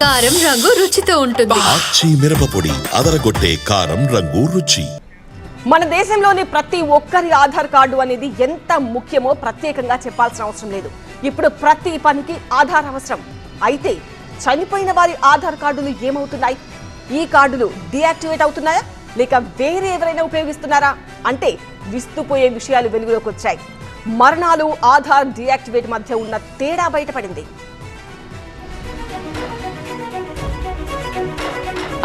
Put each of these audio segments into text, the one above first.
కారం రంగు రుచితో ఉంటుంది. ఆచి మిరపపొడి అదరగొట్టే కారం రంగు రుచి. మన దేశంలోని ప్రతి ఒక్కరి ఆధార్ కార్డు అనేది ఎంత ముఖ్యమో ప్రత్యేకంగా చెప్పాల్సిన అవసరం లేదు. ఇప్పుడు ప్రతి పనికి ఆధార్ అవసరం. అయితే చనిపోయిన వారి ఆధార్ కార్డులు ఏమవుతున్నాయి? ఈ కార్డులు డీయాక్టివేట్ అవుతున్నాయా లేక వేరే ఎవరైనా ఉపయోగిస్తున్నారా అంటే విస్తుపోయే విషయాలు వెలుగులోకి వచ్చాయి. మరణాలు ఆధార్ డీయాక్టివేట్ మధ్య ఉన్న తేడా బయటపడింది.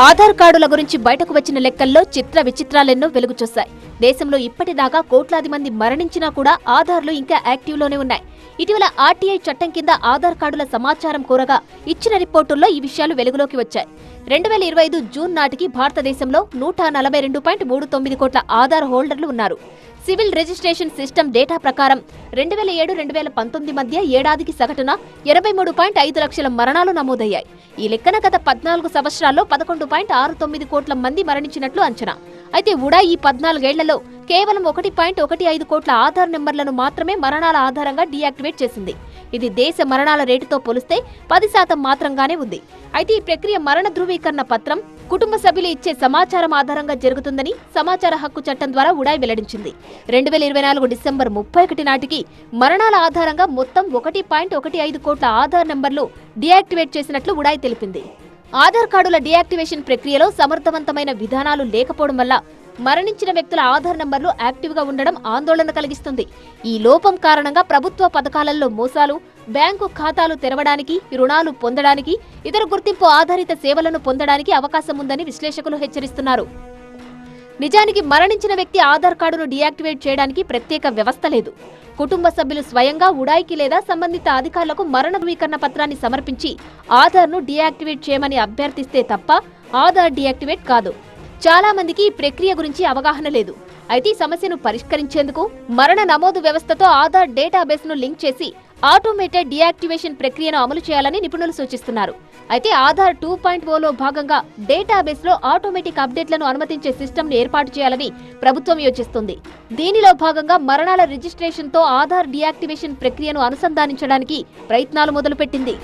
ఆధార్ కార్డుల గురించి బయటకు వచ్చిన లెక్కల్లో చిత్ర విచిత్రాలెన్నో వెలుగు చూశాయి. దేశంలో ఇప్పటిదాకా కోట్లాది మంది మరణించినా కూడా ఆధార్లు ఇంకా యాక్టివ్లోనే ఉన్నాయి. ఇటీవల ఆర్టీఐ చట్టం కింద ఆధార్ కార్డుల సమాచారం కోరగా ఇచ్చిన రిపోర్టుల్లో ఈ విషయాలు వెలుగులోకి వచ్చాయి. 2025 జూన్ నాటికి భారతదేశంలో 142.39 కోట్ల ఆధార్ హోల్డర్లు ఉన్నారు. సివిల్ రిజిస్ట్రేషన్ సిస్టమ్ డేటా ప్రకారం 2007-2019 మధ్య ఏడాదికి సగటున 83.5 లక్షల మరణాలు నమోదయ్యాయి. ఈ లెక్కన గత 14 సంవత్సరాల్లో 11.69 కోట్ల మంది మరణించినట్లు అంచనా. అయితే ఉడా ఈ 14 ఏళ్లలో కేవలం 1.15 కోట్ల ఆధార్ నెంబర్లను మాత్రమే మరణాల ఆధారంగా డీయాక్టివేట్ చేసింది. ఇది దేశ మరణాల రేటుతో పోలిస్తే 10% మాత్రంగానే ఉంది. అయితే ఈ ప్రక్రియ మరణ ధృవీకరణ పత్రం, కుటుంబ సభ్యులు ఇచ్చే సమాచారం ఆధారంగా జరుగుతుందని సమాచార హక్కు చట్టం ద్వారా ఉడాయ్ వెల్లడించింది. 2024 డిసెంబర్ 31 నాటికి మరణాల ఆధారంగా మొత్తం 1.15 కోట్ల ఆధార్ నెంబర్లు డీయాక్టివేట్ చేసినట్లు ఉడాయ్ తెలిపింది. ఆధార్ కార్డుల డీయాక్టివేషన్ ప్రక్రియలో సమర్థవంతమైన విధానాలు లేకపోవడం వల్ల మరణించిన వ్యక్తుల ఆధార్ నంబర్లు యాక్టివ్గా ఉండడం ఆందోళన కలిగిస్తుంది. ఈ లోపం కారణంగా ప్రభుత్వ పథకాలలో మోసాలు, బ్యాంకు ఖాతాలు తెరవడానికి, రుణాలు పొందడానికి, ఇతర గుర్తింపు ఆధారిత సేవలను పొందడానికి అవకాశం ఉందని విశ్లేషకులు హెచ్చరిస్తున్నారు. నిజానికి మరణించిన వ్యక్తి ఆధార్ కార్డును డీయాక్టివేట్ చేయడానికి ప్రత్యేక వ్యవస్థ లేదు. కుటుంబ సభ్యులు స్వయంగా ఉడాయ్కి లేదా సంబంధిత అధికారులకు మరణ ధృవీకరణ పత్రాన్ని సమర్పించి ఆధార్ను డీయాక్టివేట్ చేయమని అభ్యర్థిస్తే తప్ప ఆధార్ డీయాక్టివేట్ కాదు. చాలా మందికి ఈ ప్రక్రియ గురించి అవగాహన లేదు. అయితే ఈ సమస్యను పరిష్కరించేందుకు మరణ నమోదు వ్యవస్థతో ఆధార్ డేటాబేస్ను లింక్ చేసి ఆటోమేటెడ్ డీయాక్టివేషన్ ప్రక్రియను అమలు చేయాలని నిపుణులు సూచిస్తున్నారు. అయితే ఆధార్ 2.0లో భాగంగా డేటాబేస్లో ఆటోమేటిక్ అప్డేట్లను అనుమతించే సిస్టమ్ను ఏర్పాటు చేయాలని ప్రభుత్వం యోచిస్తుంది. దీనిలో భాగంగా మరణాల రిజిస్ట్రేషన్తో ఆధార్ డీయాక్టివేషన్ ప్రక్రియను అనుసంధానించడానికి ప్రయత్నాలు మొదలుపెట్టింది.